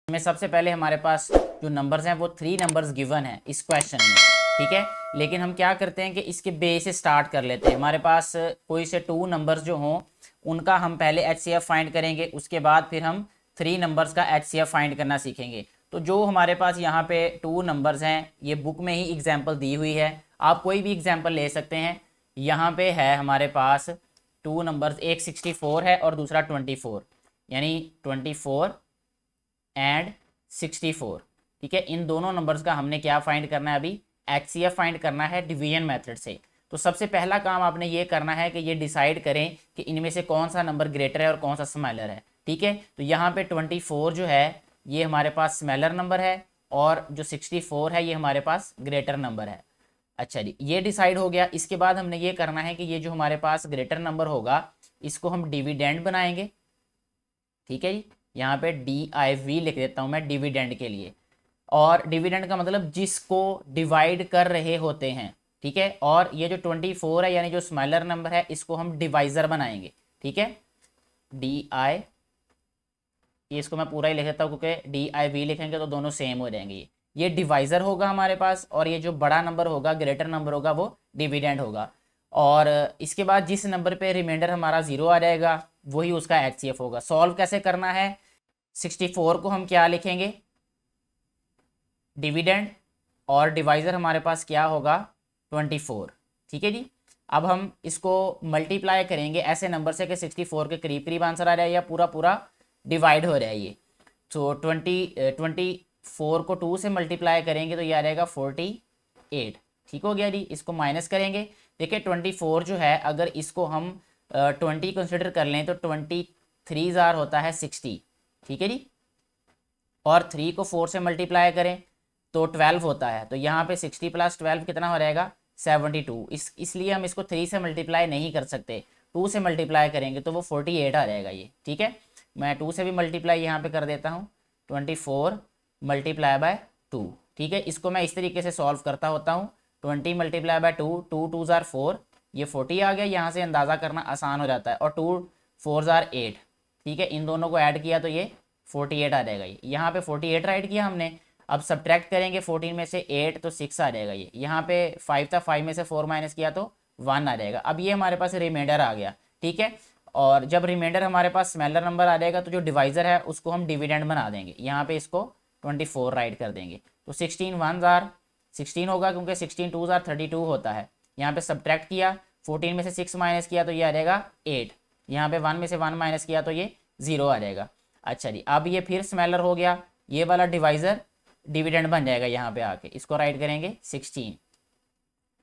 में सबसे पहले हमारे पास जो नंबर्स हैं वो 3 नंबर्स गिवन है इस क्वेश्चन में, ठीक है। लेकिन हम क्या करते हैं कि इसके बेस से स्टार्ट कर लेते हैं। हमारे पास कोई से 2 नंबर्स जो हों उनका हम पहले HCF फाइंड करेंगे, उसके बाद फिर हम 3 नंबर्स का HCF फाइंड करना सीखेंगे। तो जो हमारे पास यहाँ पे 2 नंबर्स हैं, ये बुक में ही एग्जाम्पल दी हुई है, आप कोई भी एग्जाम्पल ले सकते हैं। यहाँ पे है हमारे पास 2 नंबर्स, एक 64 है और दूसरा 24, यानी 24 एंड 64, ठीक है। इन दोनों नंबर्स का हमने क्या फाइंड करना है, अभी HCF फाइंड करना है डिवीजन मेथड से। तो सबसे पहला काम आपने ये करना है कि ये डिसाइड करें कि इनमें से कौन सा नंबर ग्रेटर है और कौन सा स्मॉलर है, ठीक है। तो यहाँ पे 24 जो है ये हमारे पास स्मॉलर नंबर है और जो 64 है ये हमारे पास ग्रेटर नंबर है। अच्छा जी, ये डिसाइड हो गया। इसके बाद हमने ये करना है कि ये जो हमारे पास ग्रेटर नंबर होगा इसको हम डिविडेंड बनाएंगे, ठीक है जी। यहाँ पे DIV लिख देता हूँ मैं डिविडेंड के लिए, और डिविडेंड का मतलब जिसको डिवाइड कर रहे होते हैं, ठीक है। और ये जो 24 है यानी जो स्मॉलर नंबर है इसको हम डिवाइजर बनाएंगे, ठीक है। DI, ये इसको मैं पूरा ही लिख देता हूँ क्योंकि DIV लिखेंगे तो दोनों सेम हो जाएंगे। ये डिवाइजर होगा हमारे पास, और ये जो बड़ा नंबर होगा ग्रेटर नंबर होगा वो डिविडेंड होगा। और इसके बाद जिस नंबर पे रिमाइंडर हमारा 0 आ जाएगा वही उसका HCF होगा। सॉल्व कैसे करना है, 64 को हम क्या लिखेंगे, डिविडेंड, और डिवाइजर हमारे पास क्या होगा 24, ठीक है जी। अब हम इसको मल्टीप्लाई करेंगे ऐसे नंबर से कि 64 के करीब करीब आंसर आ जाए या पूरा पूरा डिवाइड हो रहा है ये। तो 24 को 2 से मल्टीप्लाई करेंगे तो ये आ जाएगा 48, ठीक हो गया जी। इसको माइनस करेंगे, देखिए 24 जो है अगर इसको हम 20 कंसिडर कर लें तो 23 जार होता है 60, ठीक है जी। और 3 को 4 से मल्टीप्लाई करें तो 12 होता है। तो यहाँ पे 60 + 12 कितना हो जाएगा 72। इसलिए हम इसको 3 से मल्टीप्लाई नहीं कर सकते, 2 से मल्टीप्लाई करेंगे तो वो 48 आ जाएगा ये, ठीक है। मैं 2 से भी मल्टीप्लाई यहाँ पे कर देता हूँ, 24 × 2, ठीक है। इसको मैं इस तरीके से सॉल्व करता होता हूँ, 20 × 2, 2 2 जार 4, ये 40 आ गया। यहाँ से अंदाज़ा करना आसान हो जाता है, और 2 4 जार 8, ठीक है। इन दोनों को ऐड किया तो ये 48 आ जाएगा। ये यहाँ पे 48 राइट किया हमने। अब सब्ट्रैक्ट करेंगे 14 में से 8 तो 6 आ जाएगा। ये यहाँ पे 5 था, 5 में से 4 माइनस किया तो 1 आ जाएगा। अब ये हमारे पास रिमाइंडर आ गया, ठीक है। और जब रिमाइंडर हमारे पास स्मॉलर नंबर आ जाएगा तो जो डिवाइजर है उसको हम डिविडेंड बना देंगे। यहाँ पे इसको 24 राइट कर देंगे तो 16 1 जार 16 होगा, क्योंकि 16 2 जार 32 होता है। यहाँ पे सब्ट्रैक्ट किया, 14 में से 6 माइनस किया तो ये आ जाएगा 8। यहाँ पे 1 में से 1 माइनस किया तो ये 0 आ जाएगा। अच्छा जी, अब ये फिर स्मॉलर हो गया, ये वाला डिवाइजर डिविडेंड बन जाएगा। यहाँ पे आके इसको राइट करेंगे 16,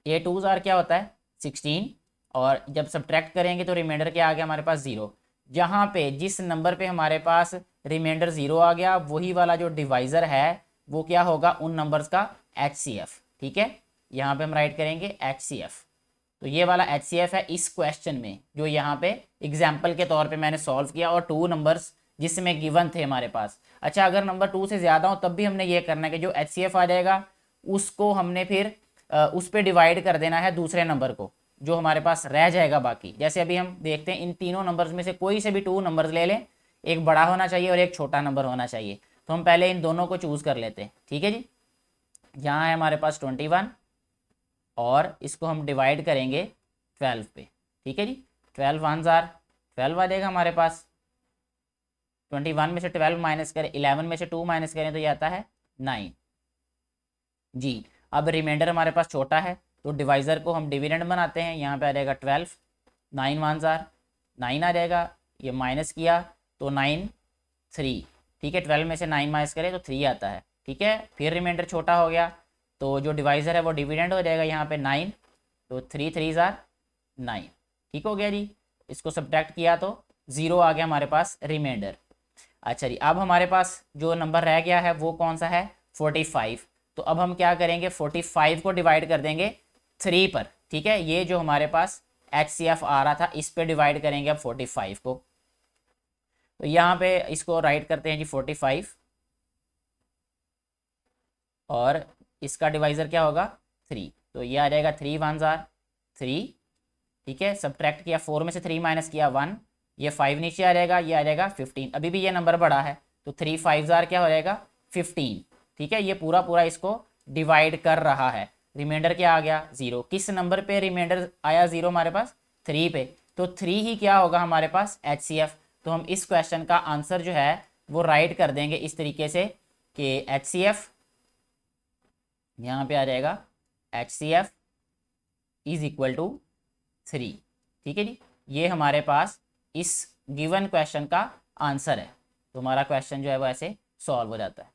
ये 2 जार क्या होता है 16, और जब सब्ट्रैक्ट करेंगे तो रिमाइंडर क्या आ गया हमारे पास 0। जहाँ पे जिस नंबर पे हमारे पास रिमाइंडर 0 आ गया वही वाला जो डिवाइजर है वो क्या होगा उन नंबर्स का HCF, ठीक है। यहाँ पे हम राइट करेंगे HCF। तो ये वाला HCF है इस क्वेश्चन में जो यहाँ पे एग्जाम्पल के तौर पे मैंने सॉल्व किया, और 2 नंबर्स जिसमें गिवन थे हमारे पास। अच्छा, अगर नंबर 2 से ज़्यादा हो तब भी हमने ये करना है कि जो HCF आ जाएगा उसको हमने फिर उस पर डिवाइड कर देना है दूसरे नंबर को जो हमारे पास रह जाएगा बाकी। जैसे अभी हम देखते हैं इन तीनों नंबर्स में से कोई से भी 2 नंबर्स ले लें, एक बड़ा होना चाहिए और एक छोटा नंबर होना चाहिए। तो हम पहले इन दोनों को चूज़ कर लेते हैं, ठीक है जी। यहाँ है हमारे पास 21 और इसको हम डिवाइड करेंगे 12 पे, ठीक है जी। 12 1 जार 12 आ जाएगा हमारे पास। 21 में से 12 माइनस करें, 11 में से 2 माइनस करें तो ये आता है 9 जी। अब रिमाइंडर हमारे पास छोटा है तो डिवाइजर को हम डिविडेंड बनाते हैं। यहाँ पे आ जाएगा 12, 9 1 जार 9 आ जाएगा। ये माइनस किया तो 9 3, ठीक है। 12 में से 9 माइनस करें तो 3 आता है, ठीक है। फिर रिमाइंडर छोटा हो गया तो जो डिवाइजर है वो डिविडेंड हो जाएगा। यहाँ पे 9 तो 3 3 जार 9, ठीक हो गया जी। इसको सब्ट्रैक्ट किया तो 0 आ गया हमारे पास रिमाइंडर। अच्छा जी, अब हमारे पास जो नंबर रह गया है वो कौन सा है 45। तो अब हम क्या करेंगे 45 को डिवाइड कर देंगे 3 पर, ठीक है। ये जो हमारे पास HCF आ रहा था इस पे डिवाइड करेंगे अब 45 को। तो यहाँ पे इसको राइट करते हैं जी 45, और इसका डिवाइजर क्या होगा 3। तो ये आ जाएगा 3 1 जार 3, ठीक है। सब्ट्रैक्ट किया, 4 में से 3 माइनस किया 1, ये 5 नीचे आ जाएगा, ये आ जाएगा 15। अभी भी ये नंबर बड़ा है तो 3 5 क्या हो जाएगा 15। ठीक है, ये पूरा पूरा इसको डिवाइड कर रहा है। रिमाइंडर क्या आ गया 0। किस नंबर पे रिमाइंडर आया 0 हमारे पास 3 पे, तो 3 ही क्या होगा हमारे पास HCF। तो हम इस क्वेश्चन का आंसर जो है वो राइट कर देंगे इस तरीके से कि HCF यहाँ पे आ जाएगा HCF इज इक्वल टू 3। ठीक है जी, ये हमारे पास इस गिवन क्वेश्चन का आंसर है। तो हमारा क्वेश्चन जो है वो ऐसे सॉल्व हो जाता है।